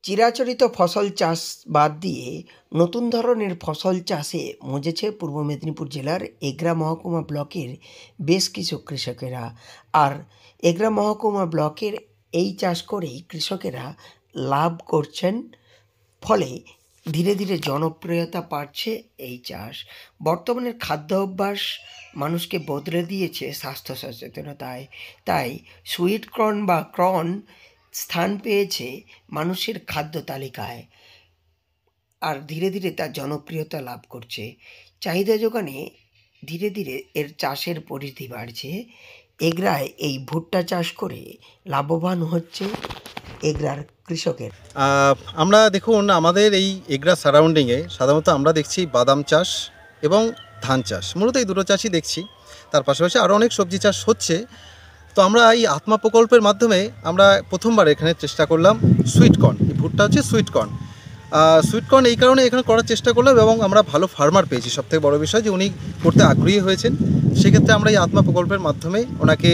চিরাচরিত ফসল চাষ বাদ দিয়ে নতুন ধরনের ফসল চাষে মজেছে পূর্ব মেদিনীপুর জেলার এগরা মহকুমা ব্লকের বেশ কিছু কৃষকেরা। আর এগরা মহকুমা ব্লকের এই চাষ করেই কৃষকেরা লাভ করছেন, ফলে ধীরে ধীরে জনপ্রিয়তা পাচ্ছে এই চাষ। বর্তমানের খাদ্য অভ্যাস মানুষকে বদলে দিয়েছে স্বাস্থ্য সচেতনতায়, তাই সুইট কর্ন বা কর্ন স্থান পেয়েছে মানুষের খাদ্য তালিকায়, আর ধীরে ধীরে তার জনপ্রিয়তা লাভ করছে। চাহিদা যোগানে ধীরে ধীরে এর চাষের পরিধি বাড়ছে। এগরায় এই ভুট্টা চাষ করে লাভবান হচ্ছে এগরার কৃষকের। আমরা দেখুন, আমাদের এই এগরা সারাউন্ডিংয়ে সাধারণত আমরা দেখছি বাদাম চাষ এবং ধান চাষ, মূলত এই দুটো চাষই দেখছি। তার পাশাপাশি আরও অনেক সবজি চাষ হচ্ছে। তো আমরা এই আত্মা প্রকল্পের মাধ্যমে আমরা প্রথমবার এখানে চেষ্টা করলাম সুইটকর্ন। এই ভুট্টা হচ্ছে সুইটকর্ন। সুইটকর্ন এই কারণে এখানে করার চেষ্টা করলাম এবং আমরা ভালো ফার্মার পেয়েছি। সবথেকে বড় বিষয় যে উনি করতে আগ্রহী হয়েছেন। সেক্ষেত্রে আমরা এই আত্মা প্রকল্পের মাধ্যমে ওনাকে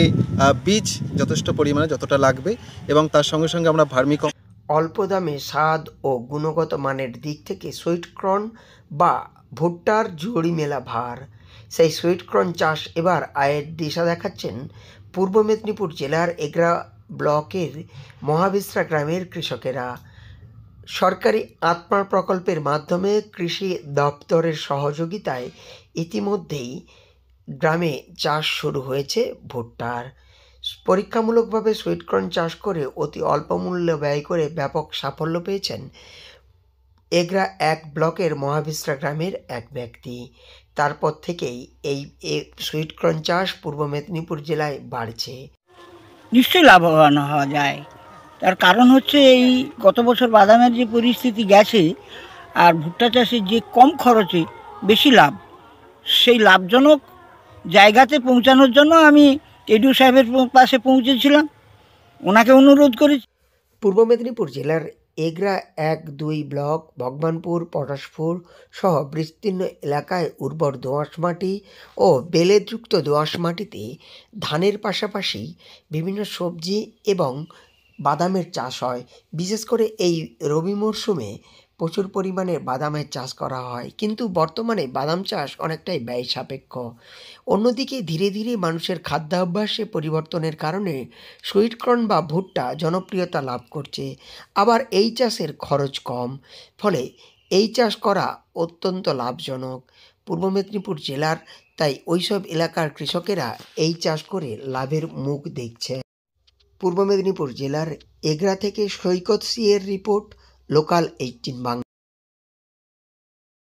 বীজ যথেষ্ট পরিমাণে যতটা লাগবে এবং তার সঙ্গে সঙ্গে আমরা অল্প দামে স্বাদ ও গুণগত মানের দিক থেকে সুইটকর্ন বা ভুট্টার জুড়ি মেলা ভার। সেই সুইটকর্ন চাষ এবার আয়ের দিশা দেখাচ্ছেন পূর্ব মেদিনীপুর জেলার এগরা ব্লকের মহাবিশ্রা গ্রামের কৃষকেরা। সরকারি আত্মা প্রকল্পের মাধ্যমে কৃষি দপ্তরের সহযোগিতায় ইতিমধ্যেই গ্রামে চাষ শুরু হয়েছে ভুট্টার। পরীক্ষামূলকভাবে সুইটকর্ন চাষ করে অতি অল্প মূল্যে ব্যয় করে ব্যাপক সাফল্য পেয়েছেন এগরা এক ব্লকের মহাবিশ্রা গ্রামের এক ব্যক্তি। তারপর থেকেই এই সুইটকর্ন চাষ পূর্ব মেদিনীপুর জেলায় বাড়ছে। নিশ্চয়ই লাভবান হওয়া যায়। তার কারণ হচ্ছে এই গত বছর বাদামের যে পরিস্থিতি গেছে আর ভুট্টা চাষের যে কম খরচে বেশি লাভ, সেই লাভজনক জায়গাতে পৌঁছানোর জন্য আমি এডিও সাহেবের পাশে পৌঁছেছিলাম, ওনাকে অনুরোধ করেছি। পূর্ব মেদিনীপুর জেলার এগরা 1-2 ব্লক, ভগবানপুর, পটাশপুর সহ বিস্তীর্ণ এলাকায় উর্বর দোআঁশ মাটি ও বেলেযুক্ত দোআঁশ মাটিতে ধানের পাশাপাশি বিভিন্ন সবজি এবং বাদামের চাষ হয়। বিশেষ করে এই রবি মরশুমে প্রচুর পরিমাণে বাদামের চাষ করা হয়, কিন্তু বর্তমানে বাদাম চাষ অনেকটাই ব্যয় সাপেক্ষ। অন্যদিকে ধীরে ধীরে মানুষের খাদ্যাভ্যাসে পরিবর্তনের কারণে সুইটকর্ন বা ভুট্টা জনপ্রিয়তা লাভ করছে। আবার এই চাষের খরচ কম, ফলে এই চাষ করা অত্যন্ত লাভজনক পূর্ব মেদিনীপুর জেলার। তাই ওইসব এলাকার কৃষকেরা এই চাষ করে লাভের মুখ দেখছে। পূর্ব মেদিনীপুর জেলার এগরা থেকে সৈকত সি এর রিপোর্ট, লোকাল 18 বাংলা।